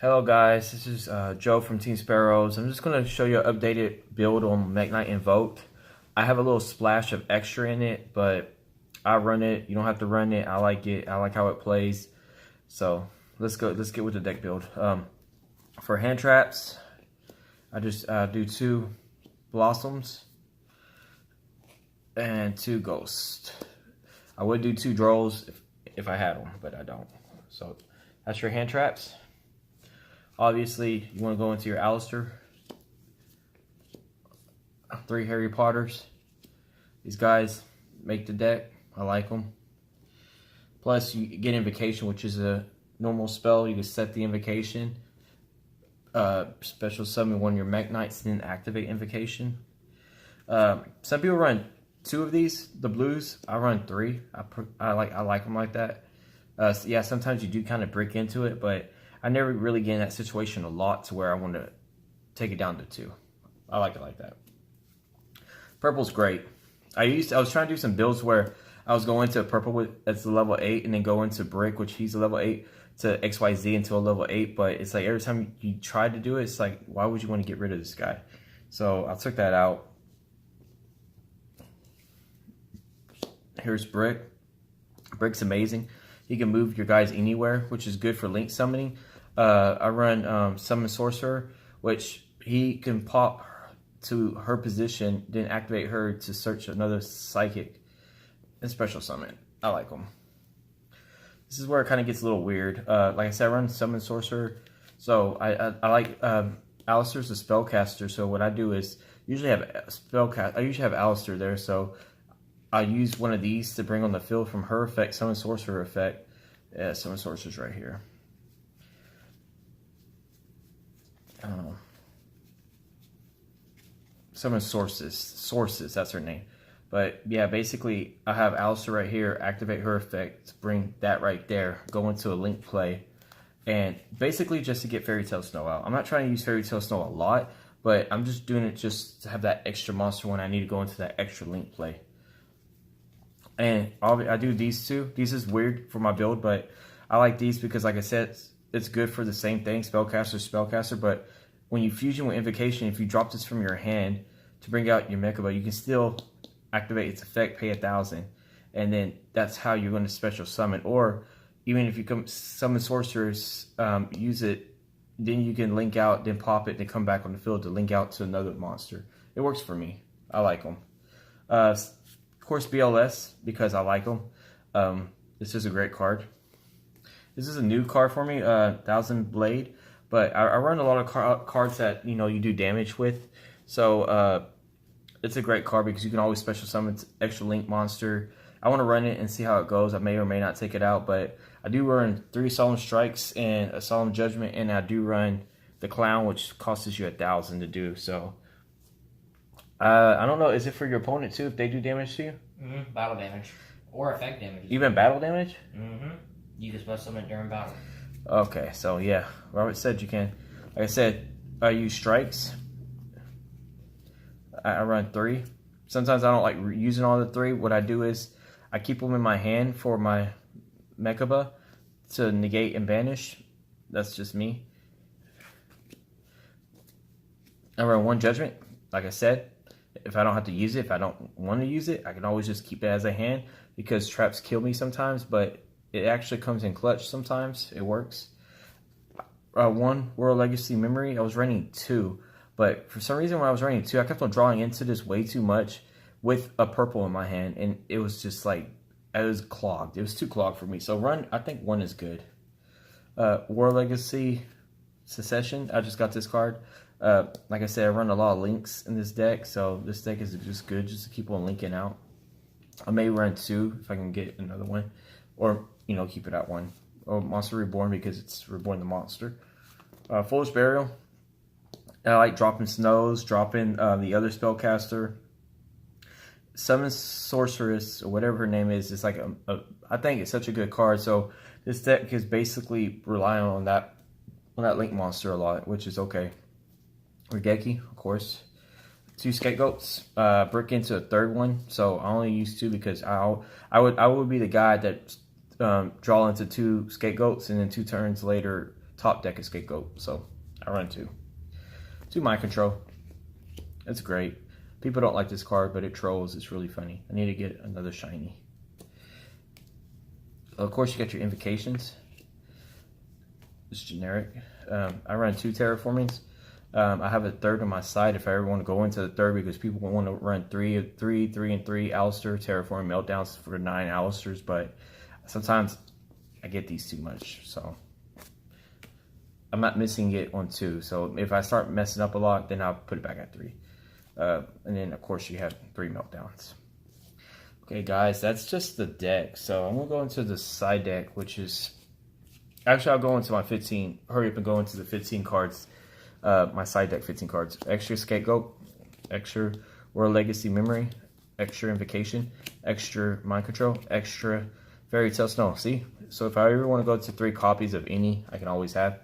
Hello guys, this is Joe from Team Sparrows. I'm just going to show you an updated build on Mekk-knight invoked. I have a little splash of extra in it, but I run it. You don't have to run it. I like it. I like how it plays. So let's get with the deck build. For hand traps, I just do 2 blossoms and 2 ghosts. I would do 2 drolls if I had them, but I don't. So that's your hand traps. Obviously, you want to go into your Alistair. 3 Harry Potters. These guys make the deck. I like them. Plus, you get Invocation, which is a normal spell. You can set the Invocation. Special summon one of your Mekk-knights, then activate Invocation. Some people run 2 of these, the blues. I run 3. I like them like that. So yeah, sometimes you do kind of break into it, but I never really get in that situation a lot to where I want to take it down to 2. I like it like that. Purple's great. I was trying to do some builds where I was going to purple that's a level 8 and then go into brick, which he's a level 8, to XYZ until a level 8. But it's like every time you try to do it, it's like, why would you want to get rid of this guy? So I took that out. Here's brick. Brick's amazing. You can move your guys anywhere, which is good for link summoning. I run Summon Sorcerer, which he can pop to her position, then activate her to search another psychic and special summon. I like them. This is where it kind of gets a little weird. Like I said, I run Summon Sorcerer, so I like Alistair's a spellcaster. So what I do is usually have I usually have Alistair there, so I use one of these to bring on the field from her effect, Summon Sorcerer effect. Yeah, Summon Sorcerer's right here. Summon Sources, that's her name. But yeah, basically, I have Alistair right here, activate her effect, bring that right there, go into a link play, and basically just to get Fairy Tale Snow out. I'm not trying to use Fairy Tale Snow a lot, but I'm just doing it just to have that extra monster when I need to go into that extra link play. And I do these 2. These is weird for my build, but I like these because, like I said, it's good for the same thing, spellcaster. But when you fusion with Invocation, if you drop this from your hand to bring out your Mekka, you can still activate its effect, pay 1,000, and then that's how you're going to special summon. Or even if you summon sorcerers, use it, then you can link out, then pop it, then come back on the field to link out to another monster. It works for me. I like them. Of course, BLS, because I like them. This is a great card. This is a new card for me, 1000 Blade, but I run a lot of cards that you do damage with. So it's a great card because you can always special summon extra link monster. I want to run it and see how it goes. I may or may not take it out, but I do run 3 Solemn Strikes and a Solemn Judgment, and I do run the Clown, which costs you 1,000 to do. So I don't know. Is it for your opponent too if they do damage to you? Battle damage or effect damage. Even battle damage? You can special summon during battle. Okay, so yeah, Robert said you can. Like I said, I use strikes. I run 3. Sometimes I don't like using all the 3. What I do is I keep them in my hand for my Mekka to negate and banish. That's just me. I run 1 judgment. Like I said, if I don't have to use it, if I don't want to use it, I can always just keep it as a hand because traps kill me sometimes, but it actually comes in clutch sometimes. It works. 1 World Legacy Memory. I was running 2, but for some reason when I was running 2, I kept on drawing into this way too much with a purple in my hand, and it was just like, it was clogged. It was too clogged for me. So I think 1 is good. World Legacy Secession. I just got this card. Like I said, I run a lot of links in this deck, so this deck is just good just to keep on linking out. I may run 2 if I can get another one, or keep it at 1. Or Monster Reborn because it's reborn the monster. Foolish Burial. I like dropping Snows, dropping the other spellcaster. Summon Sorceress, or whatever her name is. It's like I think it's such a good card. So this deck is basically relying on that link monster a lot, which is okay. Regeki, of course. 2 Scapegoats. Brick into a 3rd one. So I only use 2 because I would be the guy that draw into 2 Scapegoats and then 2 turns later top deck is Scapegoat, so I run 2. 2 Mind Control. It's great. People don't like this card, but it trolls. It's really funny. I need to get another shiny. Of course, you got your invocations. It's generic. I run 2 terraformings. I have a third on my side if I ever want to go into the third, because people want to run 3 and 3 Alistair terraform meltdowns for 9 Alistairs, but sometimes I get these too much, so I'm not missing it on 2. So if I start messing up a lot, then I'll put it back at 3. And then of course you have 3 meltdowns. Okay guys, that's just the deck. So I'm gonna go into the side deck, which is actually I'll go into my 15. Hurry up and go into the 15 cards. My side deck 15 cards. Extra Scapegoat, extra World Legacy Memory, extra Invocation, extra Mind Control, extra Fairy Tale Snow. See? So if I ever want to go to 3 copies of any, I can always have.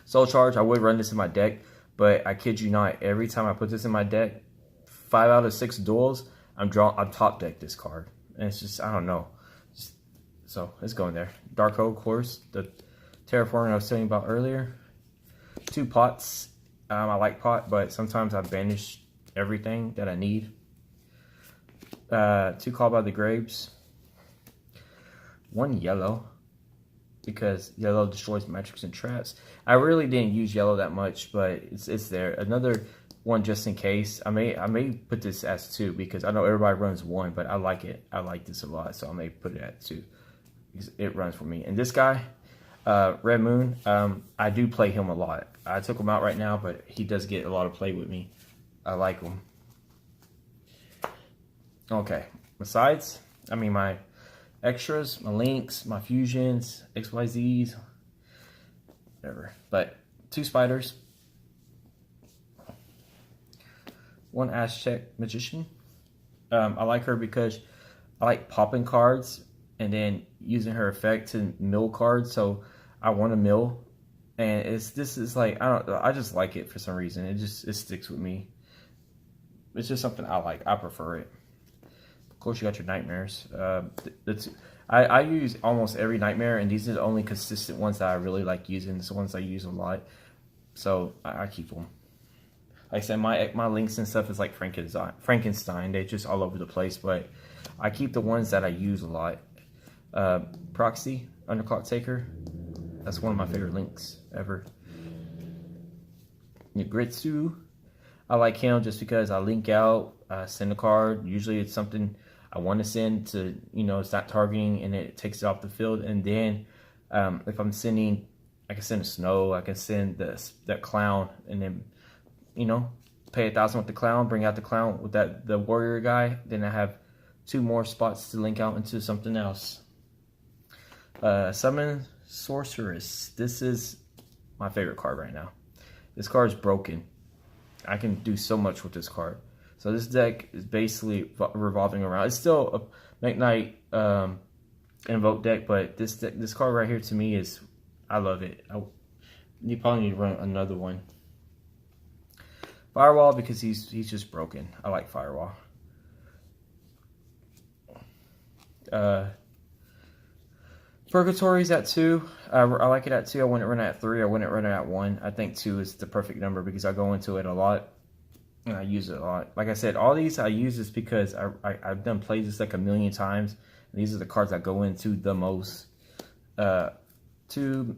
Soul Charge, I would run this in my deck, but I kid you not, every time I put this in my deck, 5 out of 6 duels, I'm top deck this card. And it's just, I don't know. So it's going there. Dark Hole, of course, the terraforming I was telling you about earlier. 2 pots. I like pot, but sometimes I banish everything that I need. 2 Call by the Graves. 1 yellow, because yellow destroys magics and traps. I really didn't use yellow that much, but it's there. Another 1 just in case. I may put this as 2, because I know everybody runs 1, but I like it. I like this a lot, so I may put it at 2. It runs for me. And this guy, Red Moon, I do play him a lot. I took him out right now, but he does get a lot of play with me. I like him. Okay, besides, I mean my extras, my links, my fusions, XYZs, whatever. But 2 spiders, 1 Aztec Magician. I like her because I like popping cards and then using her effect to mill cards. So I want to mill, and this is like, I just like it for some reason. It sticks with me. It's just something I like. I prefer it. Of course, you got your nightmares. I use almost every nightmare, and these are the only consistent ones that I really like using. It's the ones I use a lot, so I keep them. Like I said, my links and stuff is like Frankenstein. They're just all over the place, but I keep the ones that I use a lot. Proxy, Underclock Taker. That's one of my favorite links ever. Gritsu. I like him just because I link out, send a card. Usually it's something I want to send to, start targeting, and it takes it off the field. And then if I'm sending, I can send a snow, I can send that clown, and then, pay 1,000 with the clown, bring out the clown with the warrior guy. Then I have 2 more spots to link out into something else. Summon Sorceress. This is my favorite card right now. This card is broken. I can do so much with this card. So this deck is basically revolving around. It's still a Mekk-knight invoke deck, but this card right here to me is, I love it. You probably need to run another one. Firewall, because he's just broken. I like Firewall. Purgatory's at 2. I like it at 2. I wouldn't run it at 3. I wouldn't run it at 1. I think 2 is the perfect number because I go into it a lot and I use it a lot. Like I said, all these I use is because I've done played this like a million times. These are the cards I go into the most. 2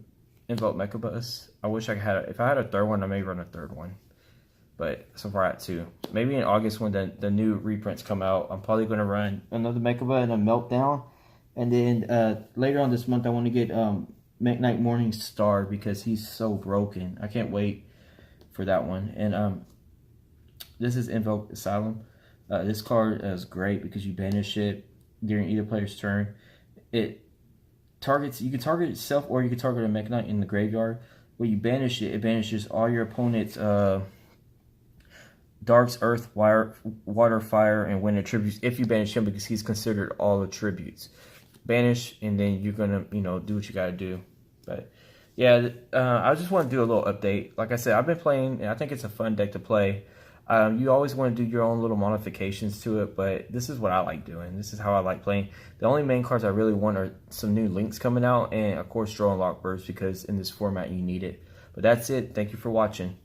Invoke Mekk-knight. I wish I had if I had a third one, I may run a third one. But so far at 2. Maybe in August when the new reprints come out, I'm probably going to run another Mekk-knight and a Meltdown. And then later on this month, I want to get Mekk-knight Morning Star because he's so broken. I can't wait for that one. And this is Invoked Asylum. This card is great because you banish it during either player's turn. It targets, you can target itself or you can target a Mekk-knight in the graveyard. When you banish it, it banishes all your opponent's Darks, Earth, Water, Fire, and Wind attributes if you banish him because he's considered all attributes. Banish, and then you're gonna, do what you gotta do. But yeah, I just want to do a little update. Like I said, I've been playing, and I think it's a fun deck to play. You always want to do your own little modifications to it, but this is what I like doing. This is how I like playing. The only main cards I really want are some new links coming out, and of course Draw and Lock Birds, because in this format you need it. But that's it. Thank you for watching.